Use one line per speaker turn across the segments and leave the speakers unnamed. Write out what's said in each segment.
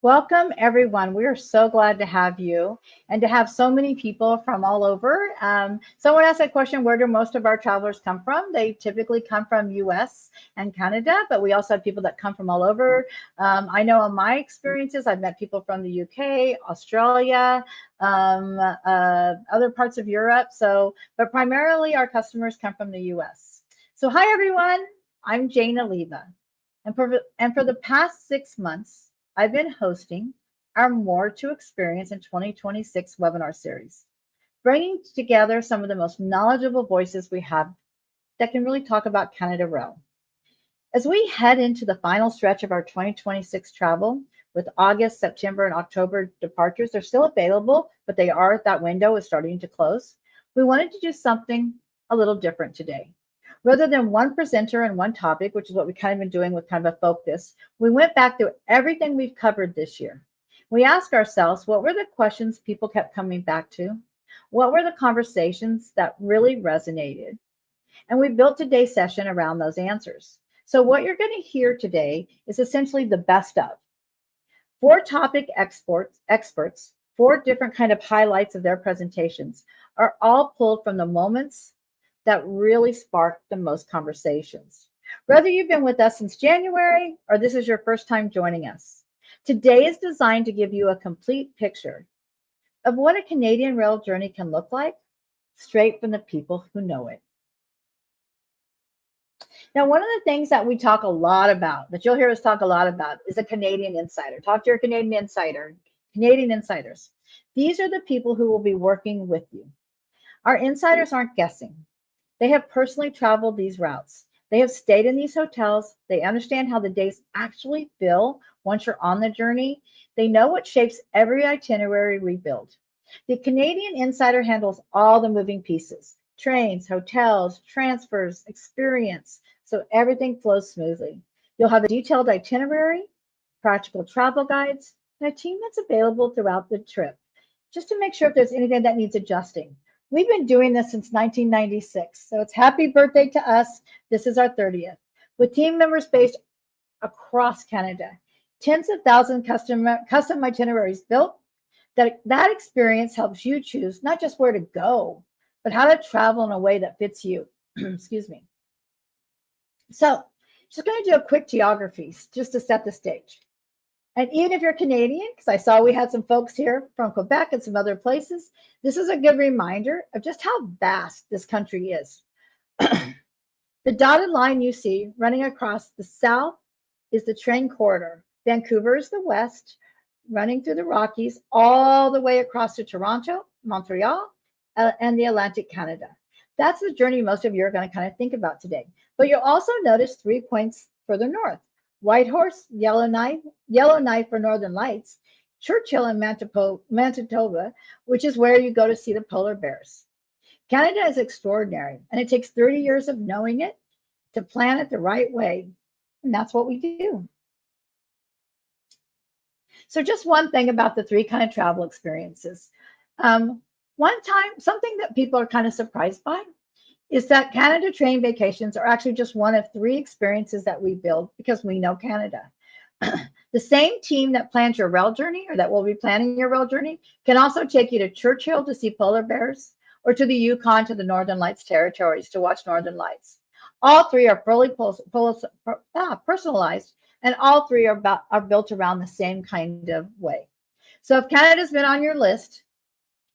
Welcome, everyone. We are so glad to have you and to have so many people from all over. Someone asked that question, where do most of our travelers come from? They typically come from US and Canada, but we also have people that come from all over. I know in my experiences, I've met people from the UK, Australia, other parts of Europe. But primarily our customers come from the US. So hi, everyone. I'm Jane Oliva. And for the past 6 months, I've been hosting our More to Experience in 2026 webinar series, bringing together some of the most knowledgeable voices we have that can really talk about Canada Rail. As we head into the final stretch of our 2026 travel, with August, September, and October departures, they're still available, but that window is starting to close. We wanted to do something a little different today. Rather than one presenter and one topic, which is what we kind of been doing with kind of a focus, we went back through everything we've covered this year. We asked ourselves, what were the questions people kept coming back to? What were the conversations that really resonated? And we built today's session around those answers. So what you're going to hear today is essentially the best of four topic experts, four different kind of highlights of their presentations are all pulled from the moments that really sparked the most conversations. Whether you've been with us since January or this is your first time joining us, today is designed to give you a complete picture of what a Canadian rail journey can look like, straight from the people who know it. Now, one of the things that we talk a lot about, that you'll hear us talk a lot about, is a Canadian insider. Talk to your Canadian insider, Canadian insiders. These are the people who will be working with you. Our insiders aren't guessing. They have personally traveled these routes. They have stayed in these hotels. They understand how the days actually feel once you're on the journey. They know what shapes every itinerary we build. The Canadian insider handles all the moving pieces: trains, hotels, transfers, experience, so everything flows smoothly. You'll have a detailed itinerary, practical travel guides, and a team that's available throughout the trip, just to make sure if there's anything that needs adjusting. We've been doing this since 1996, so it's happy birthday to us. This is our 30th, with team members based across Canada. Tens of thousands custom itineraries built. That experience helps you choose not just where to go, but how to travel in a way that fits you. Excuse me. So, just going to do a quick geography just to set the stage. And even if you're Canadian, because I saw we had some folks here from Quebec and some other places, this is a good reminder of just how vast this country is. The dotted line you see running across the south is the train corridor. Vancouver is the west, running through the Rockies all the way across to Toronto, Montreal, and the Atlantic Canada. That's the journey most of you are going to kind of think about today. But you'll also notice 3 points further north: Whitehorse, Yellowknife for Northern Lights, Churchill and Manitoba, which is where you go to see the polar bears. Canada is extraordinary, and it takes 30 years of knowing it to plan it the right way. And that's what we do. So just one thing about the three kind of travel experiences. One time, something that people are kind of surprised by is that Canada train vacations are actually just one of three experiences that we build because we know Canada. The same team that plans your rail journey, or that will be planning your rail journey, can also take you to Churchill to see polar bears, or to the Yukon to the Northern Lights territories to watch Northern Lights. All three are fully personalized, and all three are built around the same kind of way. So if Canada's been on your list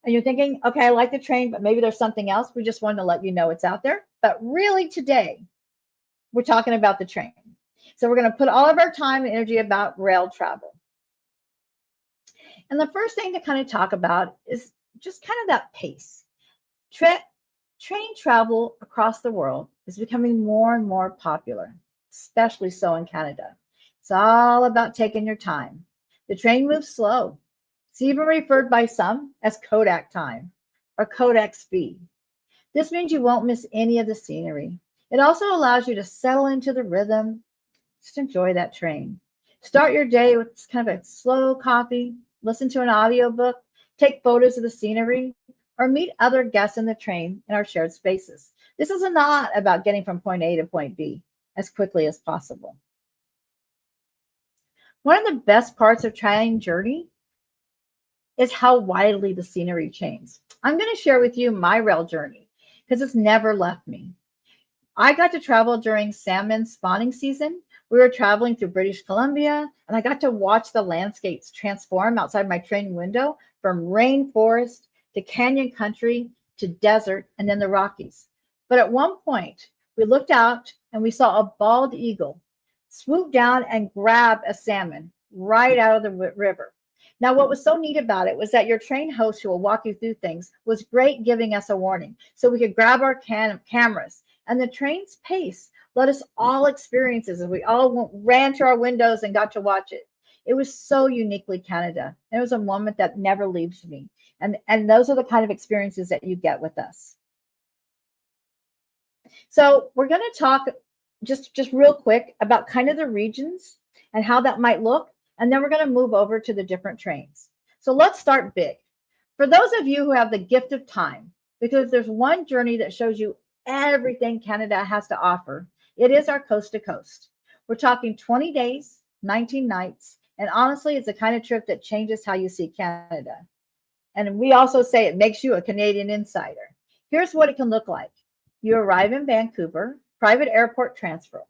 and you're thinking, okay, I like the train, but maybe there's something else, we just wanted to let you know it's out there. But really today, we're talking about the train. So we're going to put all of our time and energy about rail travel. And the first thing to kind of talk about is just kind of that pace. Train travel across the world is becoming more and more popular, especially so in Canada. It's all about taking your time. The train moves slow. It's even referred by some as Kodak time or Kodak speed. This means you won't miss any of the scenery. It also allows you to settle into the rhythm. Just enjoy that train. Start your day with kind of a slow coffee, listen to an audiobook, take photos of the scenery, or meet other guests in the train in our shared spaces. This is not about getting from point A to point B as quickly as possible. One of the best parts of trying Journey is how widely the scenery changes. I'm going to share with you my rail journey because it's never left me. I got to travel during salmon spawning season. We were traveling through British Columbia, and I got to watch the landscapes transform outside my train window from rainforest to canyon country to desert and then the Rockies. But at one point, we looked out and we saw a bald eagle swoop down and grab a salmon right out of the river. Now, what was so neat about it was that your train host, who will walk you through things, was great giving us a warning so we could grab our cameras. And the train's pace let us all experience it. We all ran to our windows and got to watch it. It was so uniquely Canada. It was a moment that never leaves me. And those are the kind of experiences that you get with us. So we're going to talk just real quick about kind of the regions and how that might look. And then we're going to move over to the different trains. So let's start big. For those of you who have the gift of time, because there's one journey that shows you everything Canada has to offer, it is our coast to coast. We're talking 20 days, 19 nights, and honestly, it's the kind of trip that changes how you see Canada. And we also say it makes you a Canadian insider. Here's what it can look like. You arrive in Vancouver, private airport transfer,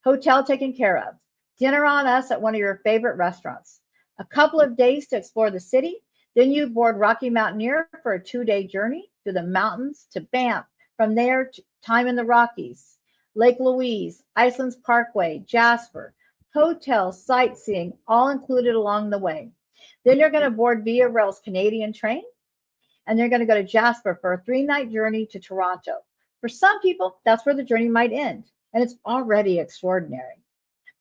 hotel taken care of, dinner on us at one of your favorite restaurants, a couple of days to explore the city. Then you board Rocky Mountaineer for a 2-day journey through the mountains to Banff. From there, time in the Rockies, Lake Louise, Iceland's Parkway, Jasper, hotel, sightseeing, all included along the way. Then you're going to board Via Rail's Canadian train, and they're going to go to Jasper for a 3-night journey to Toronto. For some people, that's where the journey might end, and it's already extraordinary.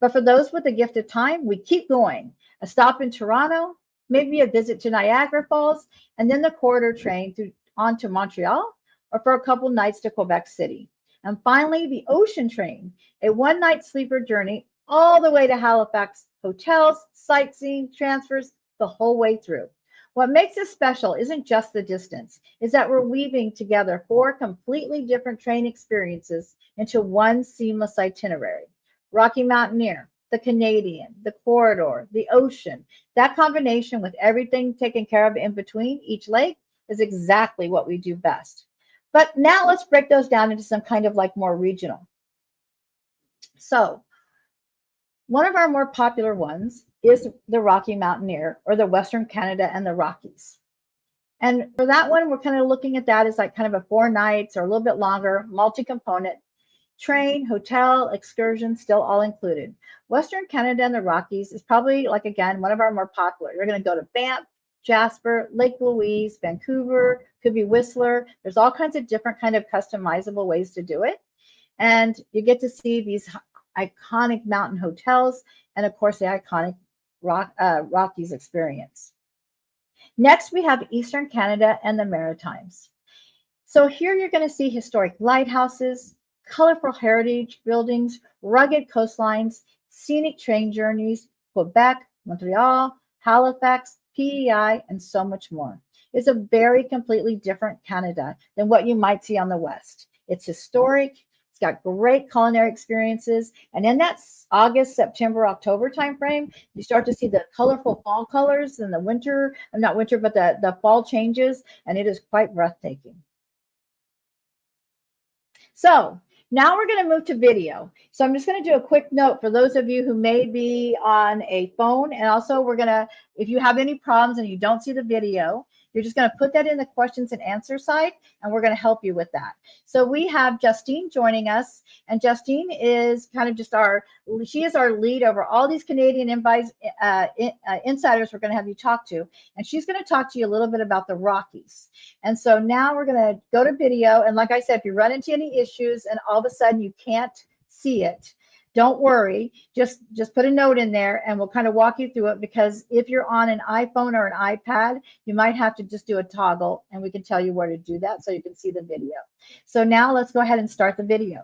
But for those with a gift of time, we keep going. A stop in Toronto, maybe a visit to Niagara Falls, and then the corridor train on to Montreal, or for a couple nights to Quebec City. And finally, the ocean train, a 1-night sleeper journey all the way to Halifax, hotels, sightseeing, transfers, the whole way through. What makes this special isn't just the distance, is that we're weaving together 4 completely different train experiences into one seamless itinerary. Rocky Mountaineer, the Canadian, the corridor, the ocean. That combination with everything taken care of in between each leg is exactly what we do best. But now let's break those down into some kind of like more regional. So one of our more popular ones is the Rocky Mountaineer, or the Western Canada and the Rockies. And for that one, we're kind of looking at that as like kind of a 4 nights or a little bit longer, multi-component. Train, hotel, excursion, still all included. Western Canada and the Rockies is probably, like, again, one of our more popular. You're going to go to Banff, Jasper, Lake Louise, Vancouver, could be Whistler. There's all kinds of different kind of customizable ways to do it. And you get to see these iconic mountain hotels and, of course, the iconic Rockies experience. Next, we have Eastern Canada and the Maritimes. So here you're going to see historic lighthouses, colorful heritage buildings, rugged coastlines, scenic train journeys, Quebec, Montreal, Halifax, PEI, and so much more. It's a very completely different Canada than what you might see on the West. It's historic, it's got great culinary experiences, and in that August, September, October timeframe, you start to see the colorful fall colors and the winter, not winter, but the fall changes, and it is quite breathtaking. So now we're going to move to video. So I'm just going to do a quick note for those of you who may be on a phone. And also we're going to, if you have any problems and you don't see the video, you're just going to put that in the questions and answer side, and we're going to help you with that. So we have Justine joining us, and Justine is kind of just she is our lead over all these Canadian insiders we're going to have you talk to, and she's going to talk to you a little bit about the Rockies. And so now we're going to go to video, and like I said, if you run into any issues and all of a sudden you can't see it, don't worry, just put a note in there and we'll kind of walk you through it, because if you're on an iPhone or an iPad, you might have to just do a toggle and we can tell you where to do that so you can see the video. So now let's go ahead and start the video.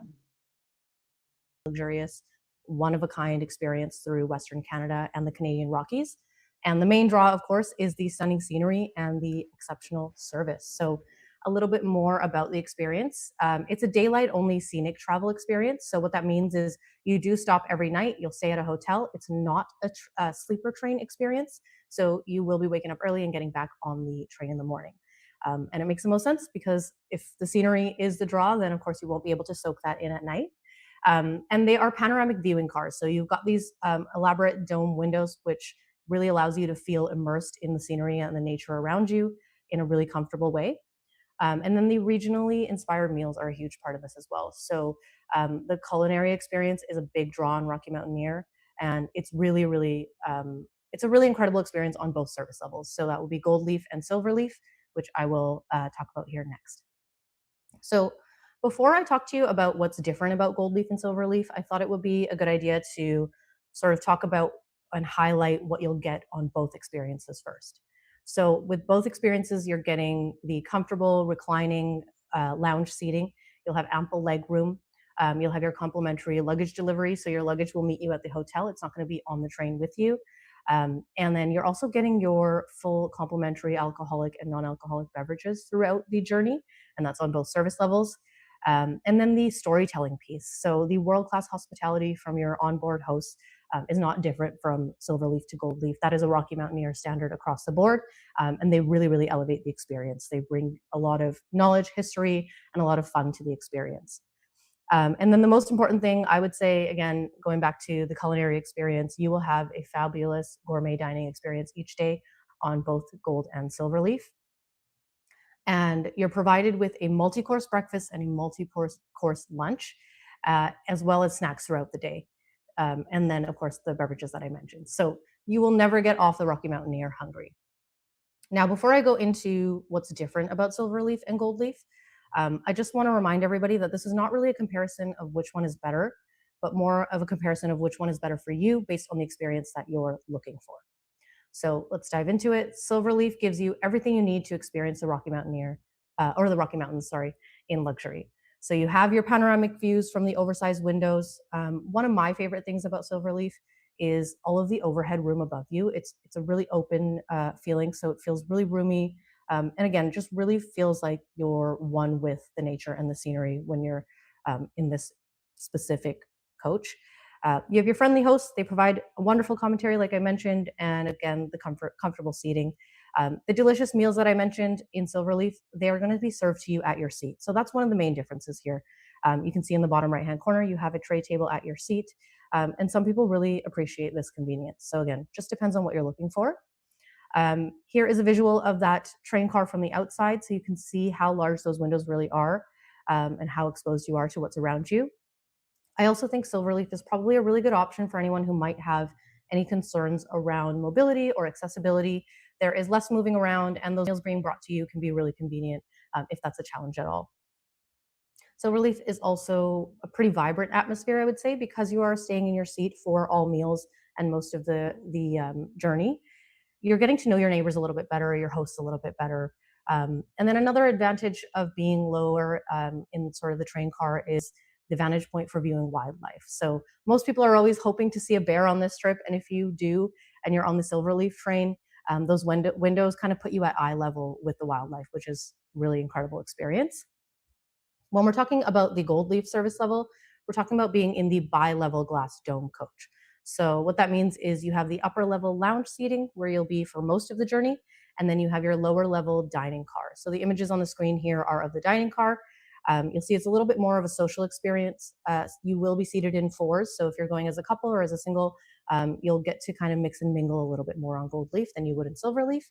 Luxurious, one-of-a-kind experience through Western Canada and the Canadian Rockies. And the main draw, of course, is the stunning scenery and the exceptional service. So a little bit more about the experience. It's a daylight only scenic travel experience. So what that means is you do stop every night. You'll stay at a hotel. It's not a sleeper train experience. So you will be waking up early and getting back on the train in the morning. And it makes the most sense because if the scenery is the draw, then of course you won't be able to soak that in at night. And they are panoramic viewing cars. So you've got these elaborate dome windows, which really allows you to feel immersed in the scenery and the nature around you in a really comfortable way. And then the regionally inspired meals are a huge part of this as well. So the culinary experience is a big draw on Rocky Mountaineer, and it's really, really, it's a really incredible experience on both service levels. So that will be Gold Leaf and Silver Leaf, which I will talk about here next. So before I talk to you about what's different about Gold Leaf and Silver Leaf, I thought it would be a good idea to sort of talk about and highlight what you'll get on both experiences first. So with both experiences, you're getting the comfortable reclining lounge seating. You'll have ample leg room. You'll have your complimentary luggage delivery. So your luggage will meet you at the hotel. It's not going to be on the train with you. And then you're also getting your full complimentary alcoholic and non-alcoholic beverages throughout the journey. And that's on both service levels. And then the storytelling piece. So the world-class hospitality from your onboard hosts is not different from Silver Leaf to Gold Leaf. That is a Rocky Mountaineer standard across the board. And they really, really elevate the experience. They bring a lot of knowledge, history, and a lot of fun to the experience. And then the most important thing, I would say, again, going back to the culinary experience, you will have a fabulous gourmet dining experience each day on both Gold and Silver Leaf. And you're provided with a multi-course breakfast and a multi-course lunch, as well as snacks throughout the day. And then, of course, the beverages that I mentioned. So you will never get off the Rocky Mountaineer hungry. Now, before I go into what's different about Silver Leaf and Gold Leaf, I just want to remind everybody that this is not really a comparison of which one is better, but more of a comparison of which one is better for you based on the experience that you're looking for. So let's dive into it. Silver Leaf gives you everything you need to experience the Rocky Mountaineer, or the Rocky Mountains, sorry, in luxury. So you have your panoramic views from the oversized windows. One of my favorite things about Silver Leaf is all of the overhead room above you. It's a really open feeling, so it feels really roomy. And again, just really feels like you're one with the nature and the scenery when you're in this specific coach. You have your friendly hosts. They provide a wonderful commentary, like I mentioned, and again, the comfortable seating. The delicious meals that I mentioned in Silver Leaf, they are going to be served to you at your seat. So that's one of the main differences here. You can see in the bottom right-hand corner, you have a tray table at your seat. And some people really appreciate this convenience. So again, just depends on what you're looking for. Here is a visual of that train car from the outside, so you can see how large those windows really are and how exposed you are to what's around you. I also think Silver Leaf is probably a really good option for anyone who might have any concerns around mobility or accessibility. There is less moving around, and those meals being brought to you can be really convenient if that's a challenge at all. Silver Leaf is also a pretty vibrant atmosphere, I would say, because you are staying in your seat for all meals and most of the journey. You're getting to know your neighbors a little bit better, your hosts a little bit better. And then another advantage of being lower in sort of the train car is the vantage point for viewing wildlife. So most people are always hoping to see a bear on this trip. And if you do, and you're on the Silver Leaf train, those windows kind of put you at eye level with the wildlife, which is really incredible experience. When we're talking about the Gold Leaf service level, we're talking about being in the bi-level glass dome coach. So what that means is you have the upper level lounge seating where you'll be for most of the journey, and then you have your lower level dining car. So the images on the screen here are of the dining car. You'll see it's a little bit more of a social experience. You will be seated in fours. So if you're going as a couple or as a single, you'll get to kind of mix and mingle a little bit more on Gold Leaf than you would in Silver Leaf.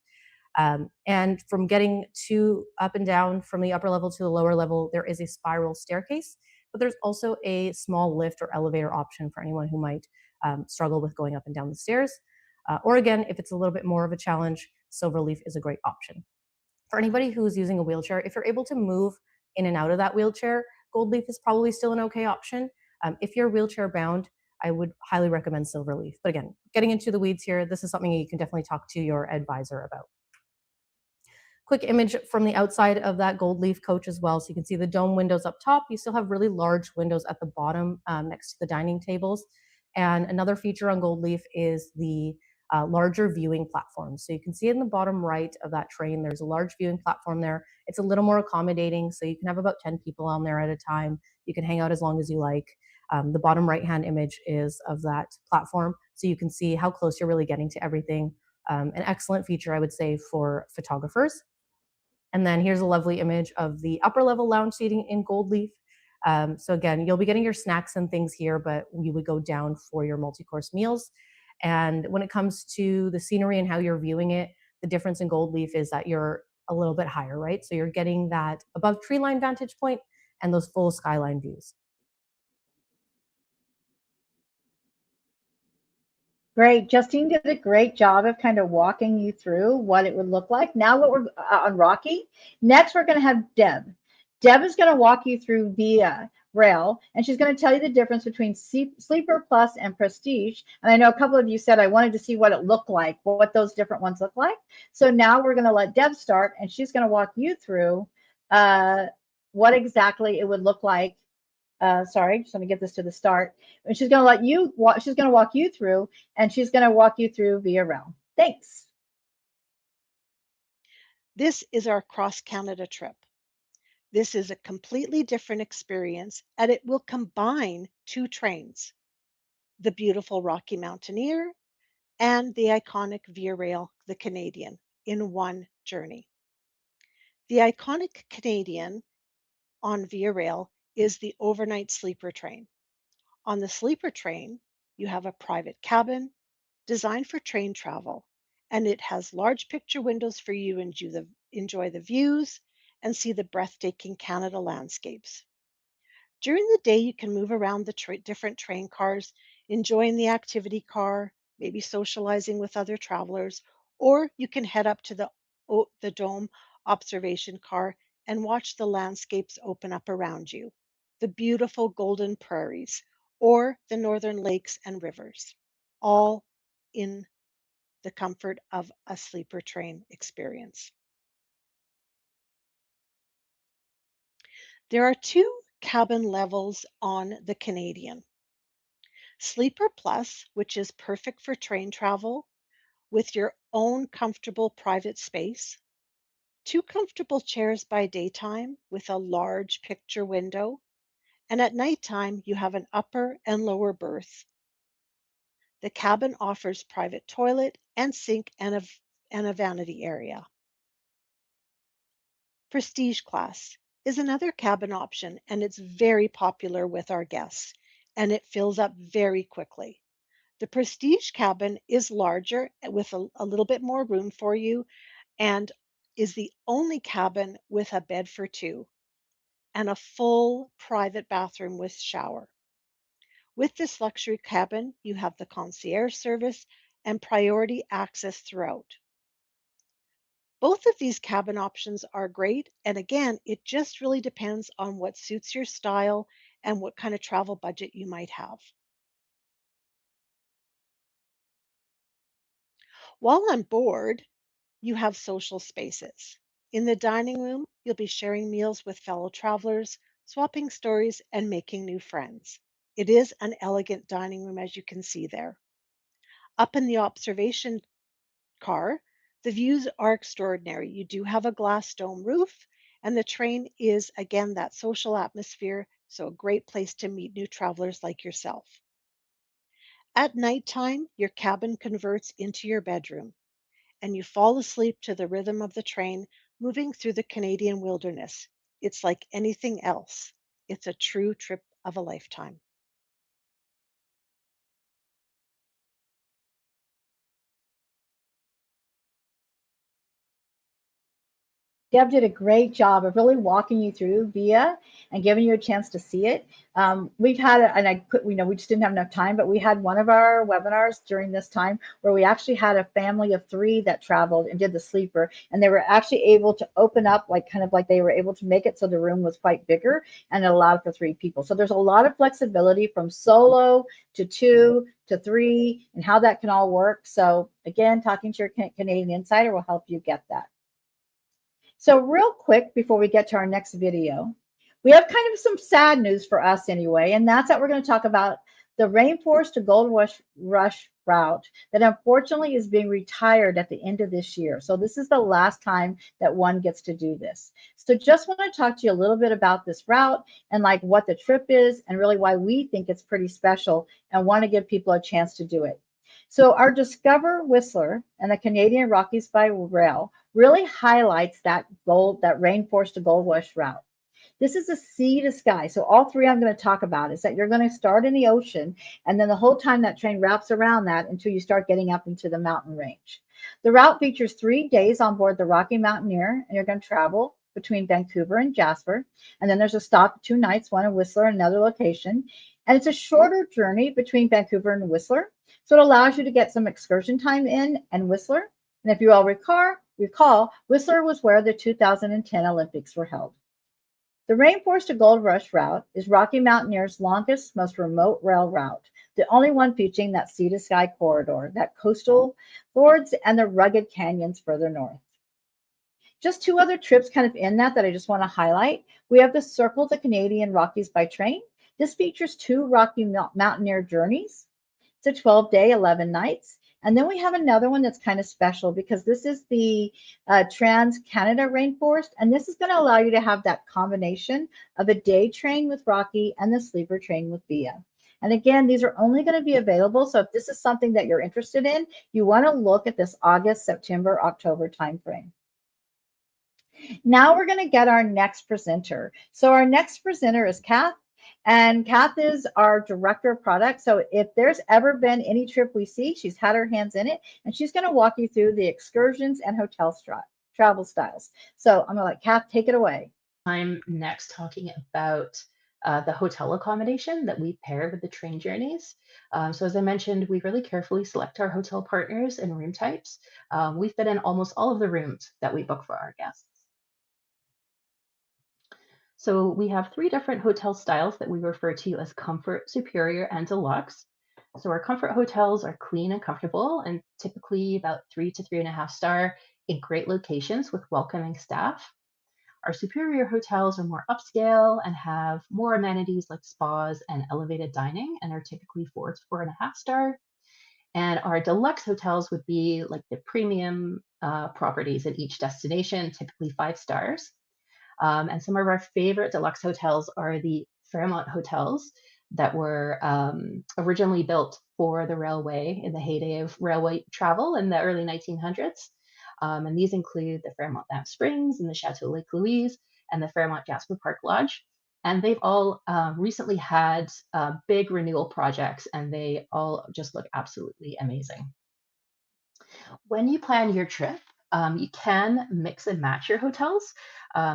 And from getting to up and down from the upper level to the lower level, there is a spiral staircase, but there's also a small lift or elevator option for anyone who might struggle with going up and down the stairs. Or again, if it's a little bit more of a challenge, Silver Leaf is a great option. For anybody who's using a wheelchair, if you're able to move in and out of that wheelchair, Gold Leaf is probably still an okay option. If you're wheelchair bound, I would highly recommend Silver Leaf. But again, getting into the weeds here, this is something you can definitely talk to your advisor about. Quick image from the outside of that Gold Leaf coach as well. So you can see the dome windows up top. You still have really large windows at the bottom next to the dining tables. And another feature on Gold Leaf is the larger viewing platforms. So you can see in the bottom right of that train, there's a large viewing platform there. It's a little more accommodating, so you can have about 10 people on there at a time. You can hang out as long as you like. The bottom right-hand image is of that platform, so you can see how close you're really getting to everything. An excellent feature, I would say, for photographers. And then here's a lovely image of the upper level lounge seating in gold leaf. So again, you'll be getting your snacks and things here, but you would go down for your multi-course meals. And when it comes to the scenery and how you're viewing it, the difference in gold leaf is that you're a little bit higher, right? So you're getting that above tree line vantage point and those full skyline views.
Great. Justine did a great job of kind of walking you through what it would look like. Now, what we're on Rocky. Next, we're going to have Deb. Deb is going to walk you through Via Rail, and she's going to tell you the difference between Sleeper Plus and Prestige. And I know a couple of you said I wanted to see what it looked like, what those different ones look like. So now we're going to let Deb start, and she's going to walk you through what exactly it would look like. Sorry, just let me get this to the start. And she's going to let you walk, she's going to walk you through, and she's going to walk you through Via Rail. Thanks.
This is our cross Canada trip. This is a completely different experience, and it will combine two trains, the beautiful Rocky Mountaineer and the iconic Via Rail, the Canadian, in one journey. The iconic Canadian on Via Rail is the overnight sleeper train. On the sleeper train, you have a private cabin designed for train travel, and it has large picture windows for you to enjoy the views and see the breathtaking Canada landscapes. During the day, you can move around the different train cars, enjoying the activity car, maybe socializing with other travelers, or you can head up to the dome observation car and watch the landscapes open up around you, the beautiful golden prairies, or the northern lakes and rivers, all in the comfort of a sleeper train experience. There are two cabin levels on the Canadian. Sleeper Plus, which is perfect for train travel with your own comfortable private space, two comfortable chairs by daytime with a large picture window, and at nighttime you have an upper and lower berth. The cabin offers private toilet and sink and a vanity area. Prestige Class is another cabin option, and it's very popular with our guests, and it fills up very quickly. The Prestige cabin is larger with a little bit more room for you and is the only cabin with a bed for two and a full private bathroom with shower. With this luxury cabin, you have the concierge service and priority access throughout. Both of these cabin options are great. And again, it just really depends on what suits your style and what kind of travel budget you might have. While on board, you have social spaces. In the dining room, you'll be sharing meals with fellow travelers, swapping stories, and making new friends. It is an elegant dining room, as you can see there. Up in the observation car, the views are extraordinary. You do have a glass dome roof, and the train is, again, that social atmosphere, so a great place to meet new travelers like yourself. At nighttime, your cabin converts into your bedroom, and you fall asleep to the rhythm of the train moving through the Canadian wilderness. It's like anything else. It's a true trip of a lifetime.
Deb did a great job of really walking you through Via and giving you a chance to see it. We've had, and I put, we just didn't have enough time, but we had one of our webinars during this time where we actually had a family of three that traveled and did the sleeper, and they were actually able to open up, like kind of like they were able to make it so the room was quite bigger and it allowed for three people. So there's a lot of flexibility from solo to two to three and how that can all work. So again, talking to your Canadian Insider will help you get that. So real quick, before we get to our next video, we have kind of some sad news for us anyway, and that's that we're going to talk about the Rainforest to Gold Rush route that unfortunately is being retired at the end of this year. So this is the last time that one gets to do this. So just want to talk to you a little bit about this route and like what the trip is and really why we think it's pretty special and want to give people a chance to do it. So our Discover Whistler and the Canadian Rockies by Rail really highlights that rainforest to gold rush route. This is a sea to sky. So all three I'm going to talk about is that you're going to start in the ocean, and then the whole time that train wraps around that until you start getting up into the mountain range. The route features 3 days on board the Rocky Mountaineer, and you're going to travel between Vancouver and Jasper. And then there's a stop 2 nights, one in Whistler, another location. And it's a shorter journey between Vancouver and Whistler. So it allows you to get some excursion time in and Whistler. And if you all recall, Whistler was where the 2010 Olympics were held. The Rainforest to Gold Rush route is Rocky Mountaineer's longest, most remote rail route, the only one featuring that sea to sky corridor, that coastal fjords, and the rugged canyons further north. Just two other trips kind of in that I just want to highlight. We have the Circle the Canadian Rockies by train. This features 2 Rocky Mountaineer journeys. It's a 12-day, 11 nights. And then we have another one that's kind of special because this is the Trans Canada Rainforest. And this is going to allow you to have that combination of a day train with Rocky and the sleeper train with Via. And again, these are only going to be available. So if this is something that you're interested in, you want to look at this August, September, October timeframe. Now we're going to get our next presenter. So our next presenter is Kath. And Kath is our director of product. So if there's ever been any trip we see, she's had her hands in it, and she's going to walk you through the excursions and hotel travel styles. So I'm going to let Kath take it away.
I'm next talking about the hotel accommodation that we pair with the train journeys. So as I mentioned, we really carefully select our hotel partners and room types. We fit in almost all of the rooms that we book for our guests. So we have 3 different hotel styles that we refer to as comfort, superior, and deluxe. So our comfort hotels are clean and comfortable and typically about 3 to 3.5 star in great locations with welcoming staff. Our superior hotels are more upscale and have more amenities like spas and elevated dining and are typically 4 to 4.5 star. And our deluxe hotels would be like the premium properties in each destination, typically 5 stars. And some of our favorite deluxe hotels are the Fairmont hotels that were originally built for the railway in the heyday of railway travel in the early 1900s. And these include the Fairmont Banff Springs and the Chateau Lake Louise and the Fairmont Jasper Park Lodge. And they've all recently had big renewal projects, and they all just look absolutely amazing. When you plan your trip, you can mix and match your hotels.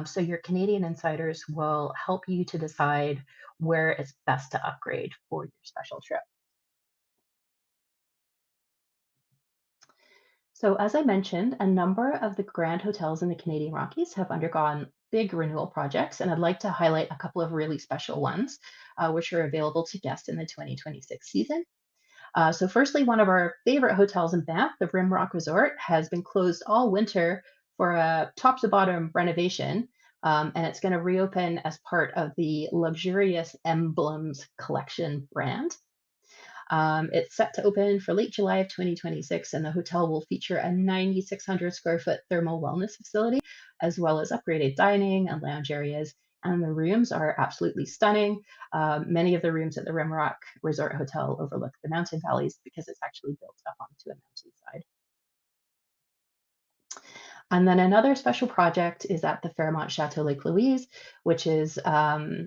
So your Canadian insiders will help you to decide where it's best to upgrade for your special trip. So as I mentioned, a number of the grand hotels in the Canadian Rockies have undergone big renewal projects, and I'd like to highlight a couple of really special ones, which are available to guests in the 2026 season. So firstly, one of our favorite hotels in Banff, the Rimrock Resort, has been closed all winter for a top to bottom renovation. And it's going to reopen as part of the Luxurious Emblems Collection brand. It's set to open for late July of 2026, and the hotel will feature a 9,600 square foot thermal wellness facility, as well as upgraded dining and lounge areas. And the rooms are absolutely stunning. Many of the rooms at the Rimrock Resort Hotel overlook the mountain valleys because it's actually built up onto a mountainside. And then another special project is at the Fairmont Chateau Lake Louise, which is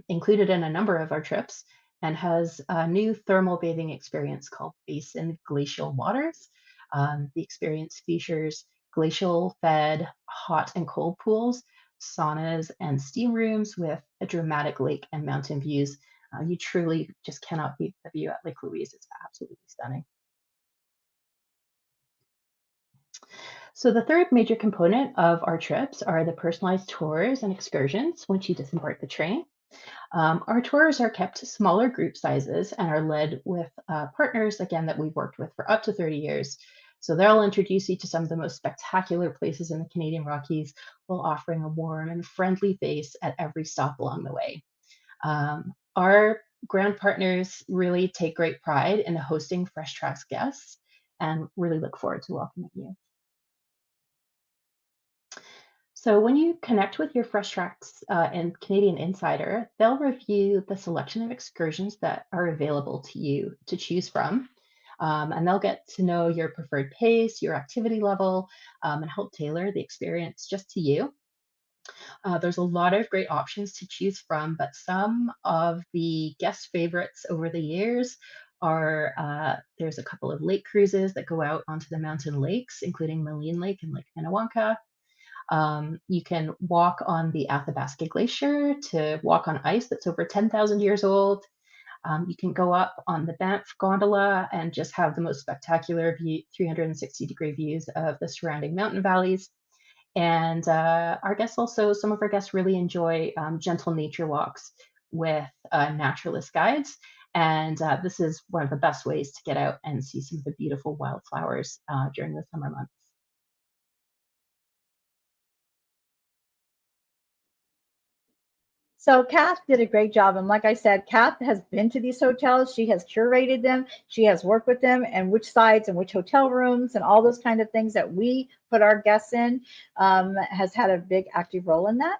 included in a number of our trips and has a new thermal bathing experience called Basin Glacial Waters. The experience features glacial fed hot and cold pools, saunas, and steam rooms with a dramatic lake and mountain views. You truly just cannot beat the view at Lake Louise. It's absolutely stunning. So the third major component of our trips are the personalized tours and excursions once you disembark the train. Our tours are kept to smaller group sizes and are led with partners, again, that we've worked with for up to 30 years. So they'll introduce you to some of the most spectacular places in the Canadian Rockies while offering a warm and friendly face at every stop along the way. Our ground partners really take great pride in hosting Fresh Tracks guests, and really look forward to welcoming you. So when you connect with your Fresh Tracks and Canadian Insider, they'll review the selection of excursions that are available to you to choose from. And they'll get to know your preferred pace, your activity level, and help tailor the experience just to you. There's a lot of great options to choose from, but some of the guest favorites over the years are there's a couple of lake cruises that go out onto the mountain lakes, including Maligne Lake and Lake Minnewanka. You can walk on the Athabasca Glacier to walk on ice that's over 10,000 years old. You can go up on the Banff Gondola and just have the most spectacular view, 360-degree views of the surrounding mountain valleys. And our guests also, some of our guests really enjoy gentle nature walks with naturalist guides. And this is one of the best ways to get out and see some of the beautiful wildflowers during the summer months.
So Kath did a great job. And like I said, Kath has been to these hotels. She has curated them. She has worked with them and which sides and which hotel rooms and all those kind of things that we put our guests in, has had a big active role in that.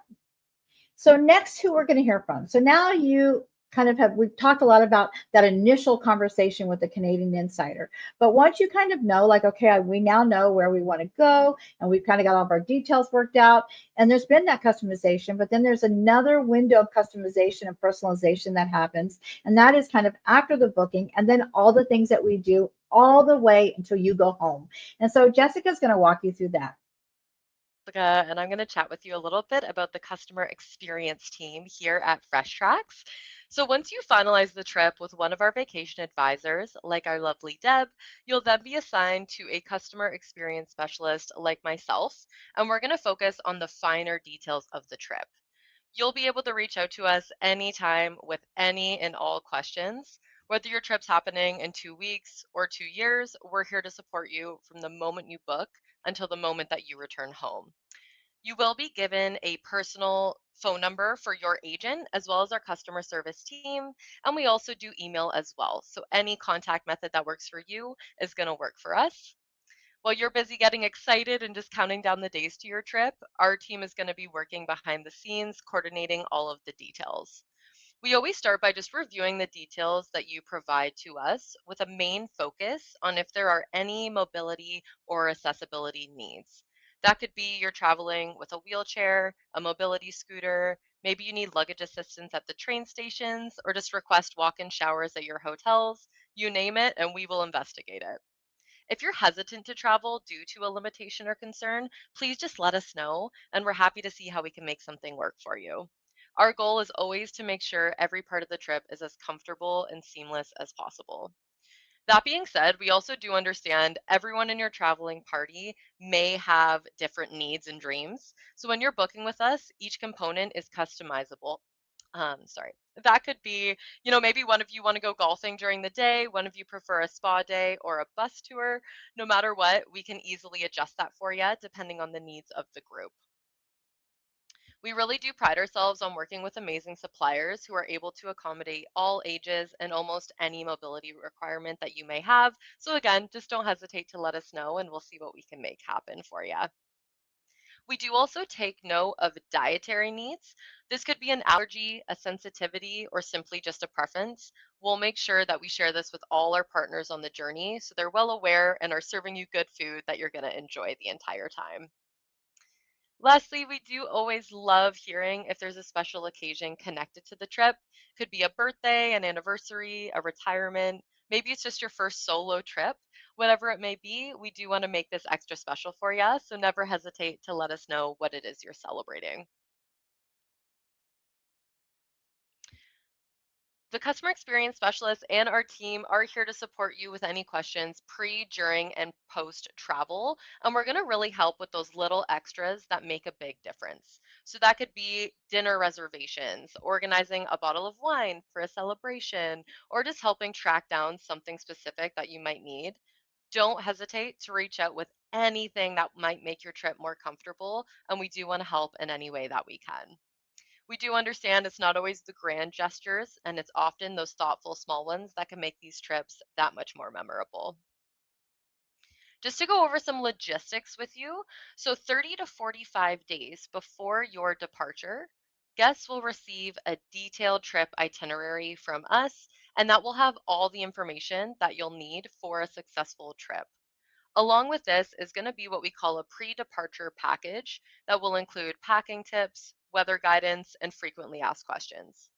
So next, who we're going to hear from. So now you kind of have, we've talked a lot about that initial conversation with the Canadian Insider. But once you kind of know, like, okay, we now know where we want to go and we've kind of got all of our details worked out and there's been that customization, but then there's another window of customization and personalization that happens. And that is kind of after the booking and then all the things that we do all the way until you go home. And so Jessica's going to walk you through that.
And I'm going to chat with you a little bit about the customer experience team here at Fresh Tracks. So once you finalize the trip with one of our vacation advisors, like our lovely Deb, you'll then be assigned to a customer experience specialist like myself, and we're going to focus on the finer details of the trip. You'll be able to reach out to us anytime with any and all questions. Whether your trip's happening in 2 weeks or 2 years, we're here to support you from the moment you book until the moment that you return home. You will be given a personal phone number for your agent as well as our customer service team. And we also do email as well. So any contact method that works for you is going to work for us. While you're busy getting excited and just counting down the days to your trip, our team is going to be working behind the scenes, coordinating all of the details. We always start by just reviewing the details that you provide to us with a main focus on if there are any mobility or accessibility needs. That could be you're traveling with a wheelchair, a mobility scooter, maybe you need luggage assistance at the train stations, or just request walk in showers at your hotels. You name it, and we will investigate it. If you're hesitant to travel due to a limitation or concern, please just let us know, and we're happy to see how we can make something work for you. Our goal is always to make sure every part of the trip is as comfortable and seamless as possible. That being said, we also do understand everyone in your traveling party may have different needs and dreams. So when you're booking with us, each component is customizable. Sorry. That could be, maybe one of you want to go golfing during the day, one of you prefer a spa day or a bus tour. No matter what, we can easily adjust that for you depending on the needs of the group. We really do pride ourselves on working with amazing suppliers who are able to accommodate all ages and almost any mobility requirement that you may have. So, again, just don't hesitate to let us know and we'll see what we can make happen for you. We do also take note of dietary needs. This could be an allergy, a sensitivity, or simply just a preference. We'll make sure that we share this with all our partners on the journey so they're well aware and are serving you good food that you're going to enjoy the entire time. Lastly, we do always love hearing if there's a special occasion connected to the trip. Could be a birthday, an anniversary, a retirement. Maybe it's just your first solo trip. Whatever it may be, we do want to make this extra special for you. So never hesitate to let us know what it is you're celebrating. The customer experience specialist and our team are here to support you with any questions pre, during, and post travel. And we're going to really help with those little extras that make a big difference. So that could be dinner reservations, organizing a bottle of wine for a celebration, or just helping track down something specific that you might need. Don't hesitate to reach out with anything that might make your trip more comfortable. And we do want to help in any way that we can. We do understand it's not always the grand gestures, and it's often those thoughtful small ones that can make these trips that much more memorable. Just to go over some logistics with you, so 30 to 45 days before your departure, guests will receive a detailed trip itinerary from us, and that will have all the information that you'll need for a successful trip. Along with this is going to be what we call a pre departure package that will include packing tips, weather guidance, and frequently asked questions.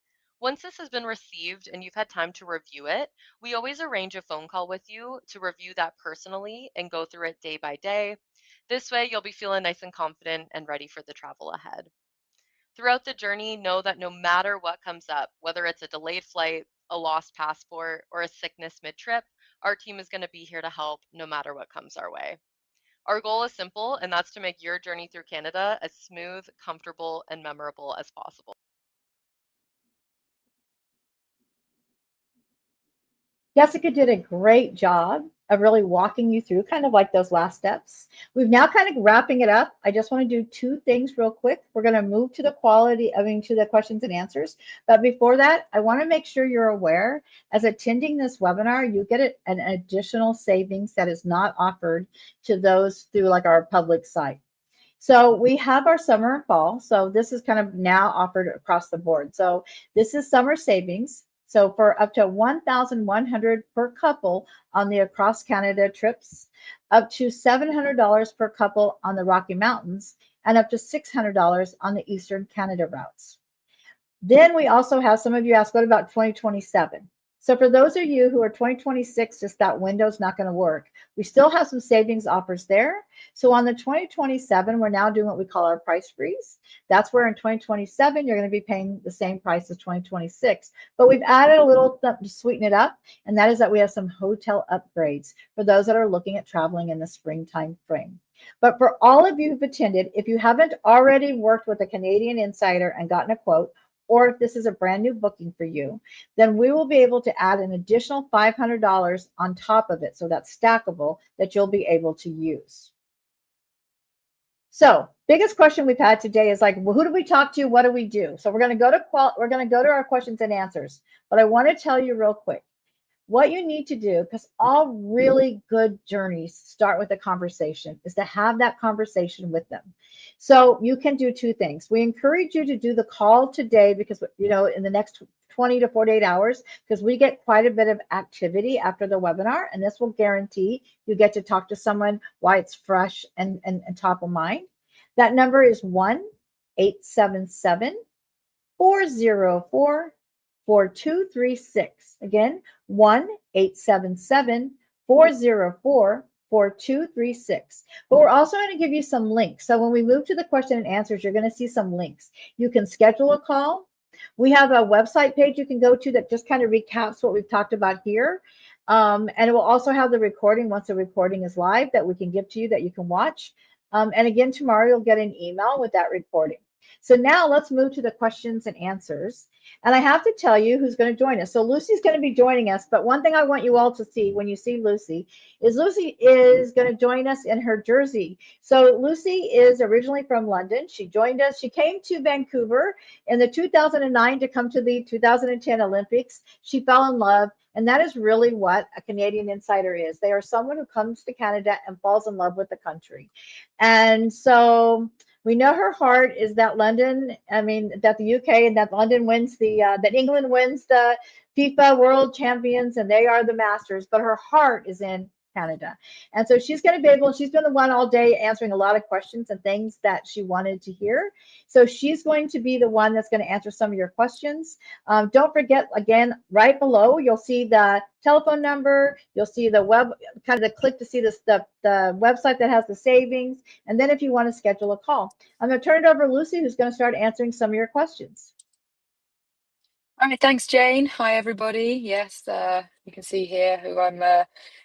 Once this has been received and you've had time to review it, we always arrange a phone call with you to review that personally and go through it day by day. This way, you'll be feeling nice and confident and ready for the travel ahead. Throughout the journey, know that no matter what comes up, whether it's a delayed flight, a lost passport, or a sickness mid trip, our team is going to be here to help no matter what comes our way. Our goal is simple, and that's to make your journey through Canada as smooth, comfortable, and memorable as possible.
Jessica did a great job of really walking you through kind of like those last steps. We've now kind of wrapping it up. I just want to do two things real quick. We're going to move to the to the questions and answers. But before that, I want to make sure you're aware as attending this webinar, you get an additional savings that is not offered to those through like our public site. So we have our summer and fall. So this is kind of now offered across the board. So this is summer savings. So for up to 1,100 per couple on the across Canada trips, up to $700 per couple on the Rocky Mountains, and up to $600 on the Eastern Canada routes. Then we also have, some of you asked, what about 2027? So for those of you who are 2026, just that window's not going to work. We still have some savings offers there. So on the 2027, we're now doing what we call our price freeze. That's where in 2027, you're going to be paying the same price as 2026. But we've added a little to sweeten it up, and that is that we have some hotel upgrades for those that are looking at traveling in the springtime frame. But for all of you who've attended, if you haven't already worked with a Canadian Insider and gotten a quote, or if this is a brand new booking for you, then we will be able to add an additional $500 on top of it. So that's stackable that you'll be able to use. So biggest question we've had today is like, well, who do we talk to? What do we do? So we're going to go to our questions and answers. But I want to tell you real quick what you need to do, because all really good journeys start with a conversation, is to have that conversation with them. So you can do two things. We encourage you to do the call today because, in the next 20 to 48 hours, because we get quite a bit of activity after the webinar, and this will guarantee you get to talk to someone while it's fresh and top of mind. That number is 1-877-404 4236. Again, 1-877-404-4236. But we're also going to give you some links. So when we move to the question and answers, you're going to see some links. You can schedule a call. We have a website page you can go to that just kind of recaps what we've talked about here. And it will also have the recording once the recording is live that we can give to you that you can watch. And again, tomorrow you'll get an email with that recording. So now let's move to the questions and answers. And I have to tell you who's going to join us. So Lucy's going to be joining us. But one thing I want you all to see when you see Lucy is going to join us in her jersey. So Lucy is originally from London. She joined us. She came to Vancouver in the 2009 to come to the 2010 Olympics. She fell in love. And that is really what a Canadian Insider is. They are someone who comes to Canada and falls in love with the country. And so we know her heart is that that the UK and that London wins that England wins the FIFA World Champions and they are the masters, but her heart is in Canada. And so she's going to be able, she's been the one all day answering a lot of questions and things that she wanted to hear. So she's going to be the one that's going to answer some of your questions. Don't forget, again, right below, you'll see the telephone number. You'll see the web, kind of the click to see the website that has the savings. And then if you want to schedule a call, I'm going to turn it over to Lucy, who's going to start answering some of your questions.
All right, thanks, Jane. Hi, everybody. Yes, you can see here who I'm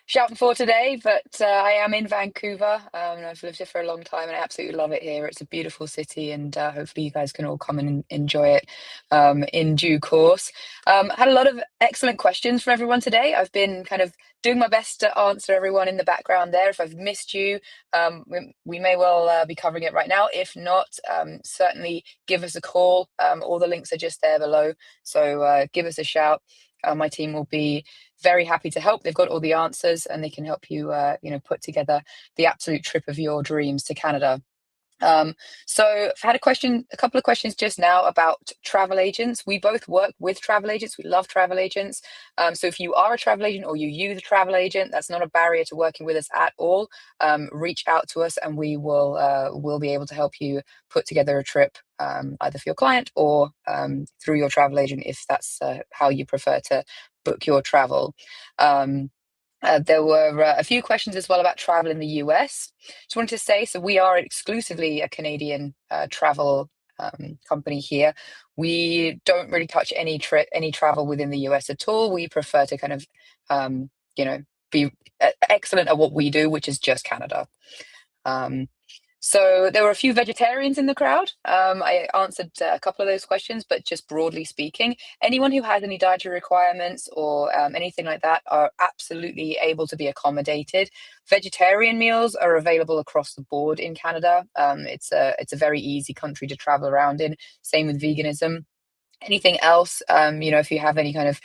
shouting for today, but I am in Vancouver. And I've lived here for a long time and I absolutely love it here. It's a beautiful city and hopefully you guys can all come and enjoy it in due course. Had a lot of excellent questions from everyone today. I've been kind of doing my best to answer everyone in the background there. If I've missed you, we may well be covering it right now. If not, certainly give us a call. All the links are just there below. So give us a shout. my team will be very happy to help. They've got all the answers, and they can help you, put together the absolute trip of your dreams to Canada. So I've had a couple of questions just now about travel agents. We both work with travel agents. We love travel agents. So if you are a travel agent or you use a travel agent, that's not a barrier to working with us at all. Reach out to us, and we'll be able to help you put together a trip, either for your client or through your travel agent, if that's how you prefer to book your travel. There were a few questions as well about travel in the US. Just wanted to say, so we are exclusively a Canadian travel company here. We don't really touch any travel within the US at all. We prefer to kind of, be excellent at what we do, which is just Canada. So there were a few vegetarians in the crowd. I answered a couple of those questions, but just broadly speaking, anyone who has any dietary requirements or anything like that are absolutely able to be accommodated. Vegetarian meals are available across the board in Canada. It's a very easy country to travel around in. Same with veganism. Anything else, if you have any kind of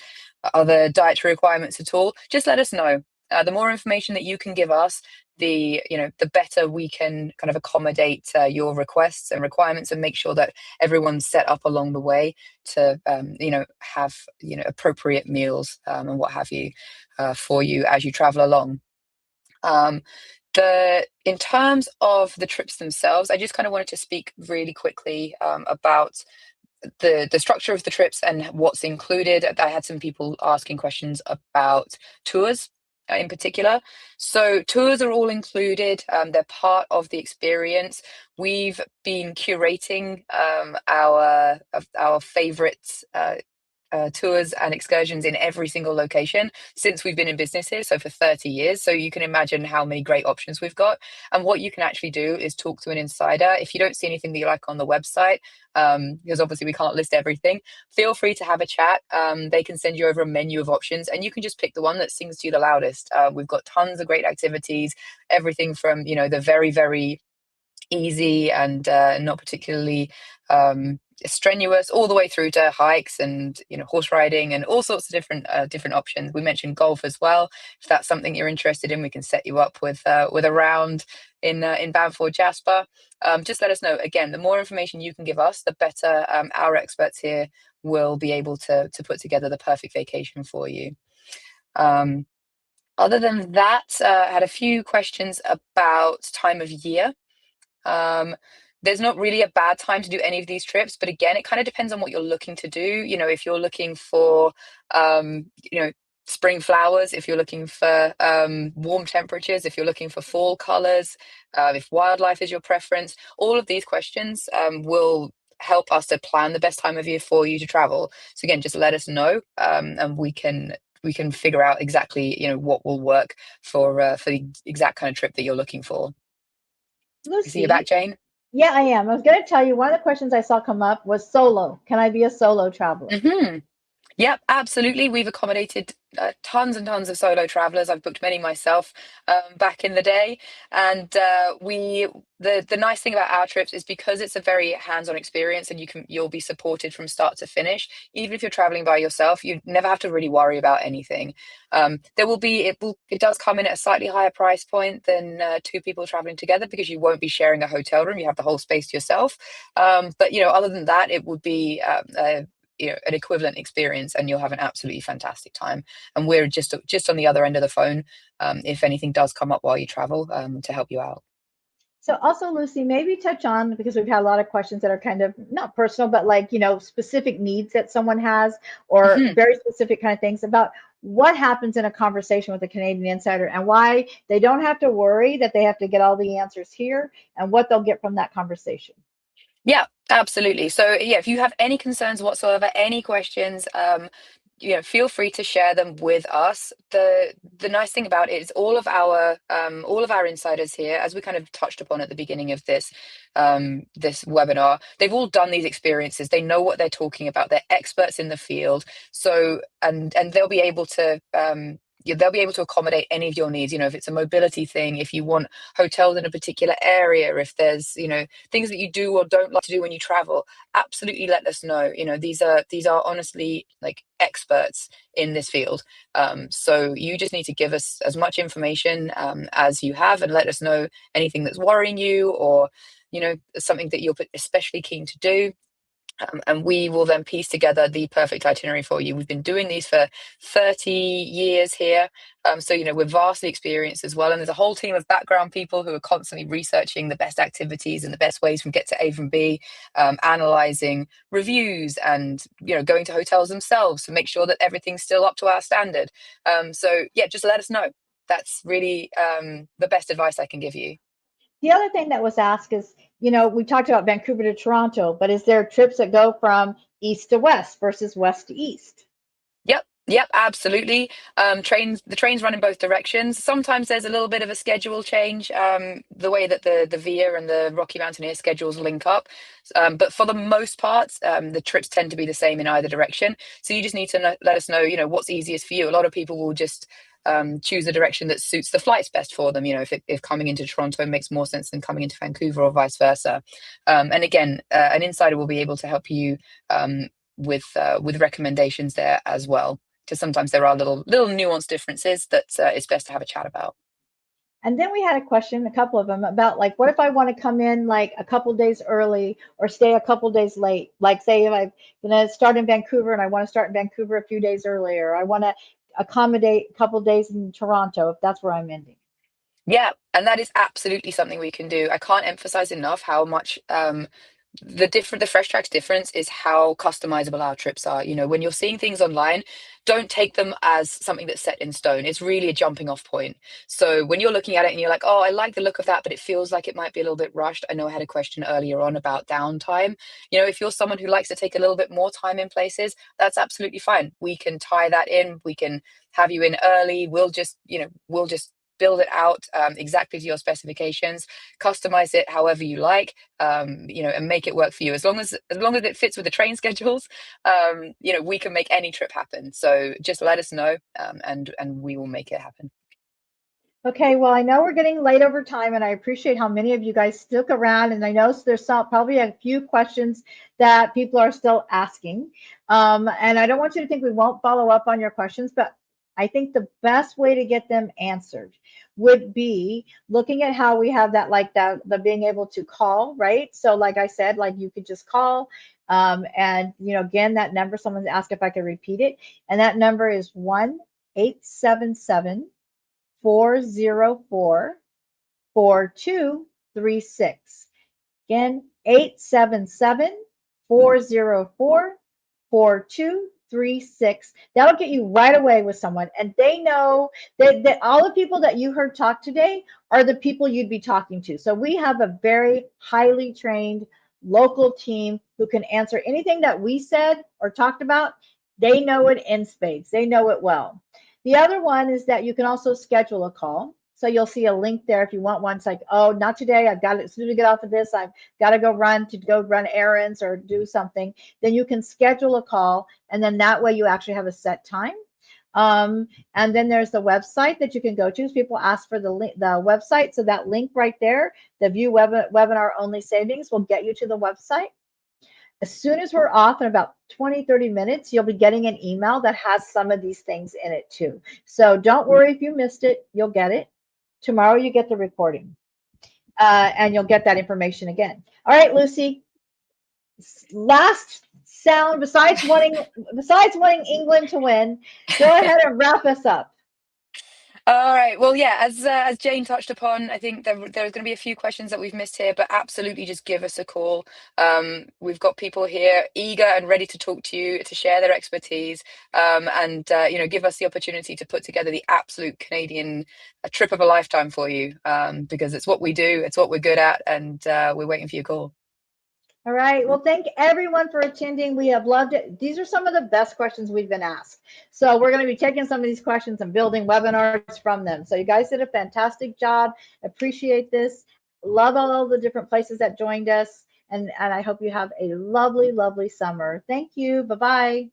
other dietary requirements at all, just let us know. The more information that you can give us, the better we can kind of accommodate your requests and requirements, and make sure that everyone's set up along the way to have appropriate meals and what have you for you as you travel along. In terms of the trips themselves, I just kind of wanted to speak really quickly about the structure of the trips and what's included. I had some people asking questions about tours in particular. So tours are all included. They're part of the experience. We've been curating our favorites tours and excursions in every single location since we've been in business here, so for 30 years. So you can imagine how many great options we've got. And what you can actually do is talk to an insider. If you don't see anything that you like on the website, because obviously we can't list everything, feel free to have a chat. They can send you over a menu of options, and you can just pick the one that sings to you the loudest. We've got tons of great activities, everything from the very, very easy and not particularly strenuous, all the way through to hikes and horse riding and all sorts of different options. We mentioned golf as well. If that's something you're interested in, we can set you up with a round in Banff or Jasper. Just let us know. Again, the more information you can give us, the better our experts here will be able to put together the perfect vacation for you. Other than that, I had a few questions about time of year. There's not really a bad time to do any of these trips, but again, it kind of depends on what you're looking to do. If you're looking for, spring flowers, if you're looking for warm temperatures, if you're looking for fall colors, if wildlife is your preference, all of these questions will help us to plan the best time of year for you to travel. So again, just let us know, and we can figure out exactly what will work for the exact kind of trip that you're looking for.
Lucy,
See you back, Jane?
Yeah, I am. I was going to tell you, one of the questions I saw come up was solo. Can I be a solo traveler?
Mm-hmm. Yep, absolutely. We've accommodated tons and tons of solo travelers. I've booked many myself back in the day, and the nice thing about our trips is because it's a very hands-on experience, and you'll be supported from start to finish. Even if you're traveling by yourself, you never have to really worry about anything. It does come in at a slightly higher price point than two people traveling together, because you won't be sharing a hotel room. You have the whole space to yourself. But other than that, it would be an equivalent experience, and you'll have an absolutely fantastic time. And we're just on the other end of the phone if anything does come up while you travel, to help you out.
So also, Lucy, maybe touch on, because we've had a lot of questions that are kind of not personal, but like, specific needs that someone has, or
Mhm.
very specific kind of things about what happens in a conversation with a Canadian insider, and why they don't have to worry that they have to get all the answers here, and what they'll get from that conversation.
Yeah, absolutely. So yeah, if you have any concerns whatsoever, any questions, feel free to share them with us. The nice thing about it is all of our insiders here, as we kind of touched upon at the beginning of this webinar, they've all done these experiences. They know what they're talking about. They're experts in the field. So and they'll be able to they'll be able to accommodate any of your needs. If it's a mobility thing, if you want hotels in a particular area, if there's things that you do or don't like to do when you travel, absolutely let us know. These are honestly like experts in this field. So you just need to give us as much information as you have, and let us know anything that's worrying you, or something that you're especially keen to do. And we will then piece together the perfect itinerary for you. We've been doing these for 30 years here. So, we're vastly experienced as well. And there's a whole team of background people who are constantly researching the best activities and the best ways from get to A from B, analyzing reviews and, going to hotels themselves to make sure that everything's still up to our standard. So, yeah, just let us know. That's really the best advice I can give you.
The other thing that was asked is, we talked about Vancouver to Toronto, but is there trips that go from east to west versus west to east?
Yep, absolutely. The trains run in both directions. Sometimes there's a little bit of a schedule change, the way that the VIA and the Rocky Mountaineer schedules link up. But for the most part, the trips tend to be the same in either direction. So you just need to let us know, what's easiest for you. A lot of people will just choose a direction that suits the flights best for them. If coming into Toronto makes more sense than coming into Vancouver, or vice versa. And again, an insider will be able to help you with recommendations there as well. Because sometimes there are little nuanced differences that it's best to have a chat about.
And then we had a question, a couple of them, about like, what if I want to come in like a couple days early or stay a couple days late? Like, say if I'm going to start in Vancouver and I want to start in Vancouver a few days earlier, I want to accommodate a couple days in Toronto if that's where I'm ending.
Yeah, and that is absolutely something we can do. I can't emphasize enough how much the Fresh Tracks difference is how customizable our trips are. When you're seeing things online, don't take them as something that's set in stone. It's really a jumping off point. So when you're looking at it and you're like, oh, I like the look of that, but it feels like it might be a little bit rushed. I know I had a question earlier on about downtime. If you're someone who likes to take a little bit more time in places, that's absolutely fine. We can tie that in. We can have you in early. We'll just build it out exactly to your specifications, customize it however you like, and make it work for you. As long as it fits with the train schedules, we can make any trip happen. So just let us know, and we will make it happen.
Okay, well, I know we're getting late over time, and I appreciate how many of you guys stuck around. And I know there's probably a few questions that people are still asking. And I don't want you to think we won't follow up on your questions, but I think the best way to get them answered would be looking at how we have that, like the being able to call, right? So like I said, like you could just call, and again, that number, someone's asked if I could repeat it, and that number is 1-877-404-4236. Again, 877-404-4236. That'll get you right away with someone. And they know that all the people that you heard talk today are the people you'd be talking to. So we have a very highly trained local team who can answer anything that we said or talked about. They know it in spades. They know it well. The other one is that you can also schedule a call. So you'll see a link there if you want one. It's like, oh, not today. I've got to, as soon as we get off of this, I've got to go run errands or do something. Then you can schedule a call, and then that way you actually have a set time. And then there's the website that you can go to. People ask for the website, so that link right there, the view webinar only savings, will get you to the website. As soon as we're off in about 20-30 minutes, you'll be getting an email that has some of these things in it too. So don't worry if you missed it, you'll get it. Tomorrow you get the recording, and you'll get that information again. All right, Lucy, last sound besides wanting England to win, go ahead and wrap us up.
All right. Well, yeah, as Jane touched upon, I think there's going to be a few questions that we've missed here, but absolutely just give us a call. We've got people here eager and ready to talk to you, to share their expertise, and give us the opportunity to put together the absolute Canadian trip of a lifetime for you, because it's what we do, it's what we're good at, and we're waiting for your call.
All right. Well, thank everyone for attending. We have loved it. These are some of the best questions we've been asked. So we're going to be taking some of these questions and building webinars from them. So you guys did a fantastic job. Appreciate this. Love all the different places that joined us. And I hope you have a lovely, lovely summer. Thank you. Bye-bye.